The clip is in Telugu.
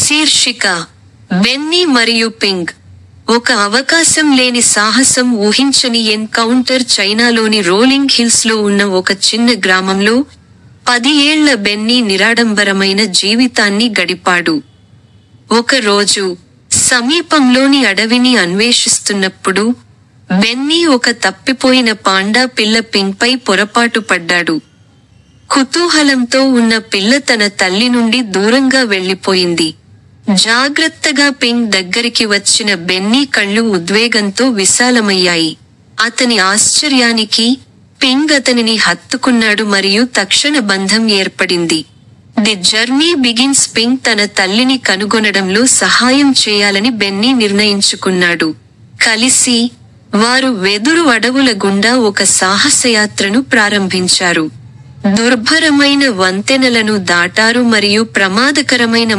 శీర్షిక: బెన్నీ మరియు పింగ్. ఒక అవకాశం లేని సాహసం, ఊహించని ఎన్కౌంటర్. చైనాలోని రోలింగ్ హిల్స్ లో ఉన్న ఒక చిన్న గ్రామంలో 10 ఏళ్ల బెన్నీ నిరాడంబరమైన జీవితాన్ని గడిపాడు. ఒక రోజు సమీపంలోని అడవిని అన్వేషిస్తున్నప్పుడు బెన్నీ ఒక తప్పిపోయిన పాండా పిల్ల పింగ్పై పొరపాటు పడ్డాడు. కుతూహలంతో ఉన్న పిల్ల తన తల్లి నుండి దూరంగా వెళ్లిపోయింది. జాగ్రత్తగా పింగ్ దగ్గరికి వచ్చిన బెన్నీ కళ్ళు ఉద్వేగంతో విశాలమయ్యాయి. అతని ఆశ్చర్యానికి పింగ్ అతనిని హత్తుకున్నాడు మరియు తక్షణ బంధం ఏర్పడింది. The journey begins. పింగ్ తన తల్లిని కనుగొనడంలో సహాయం చేయాలని బెన్నీ నిర్ణయించుకున్నాడు. కలిసి వారు వెదురు అడవుల గుండా ఒక సాహసయాత్రను ప్రారంభించారు. దుర్భరమైన వంతెనలను దాటారు మరియు ప్రమాదకరమైన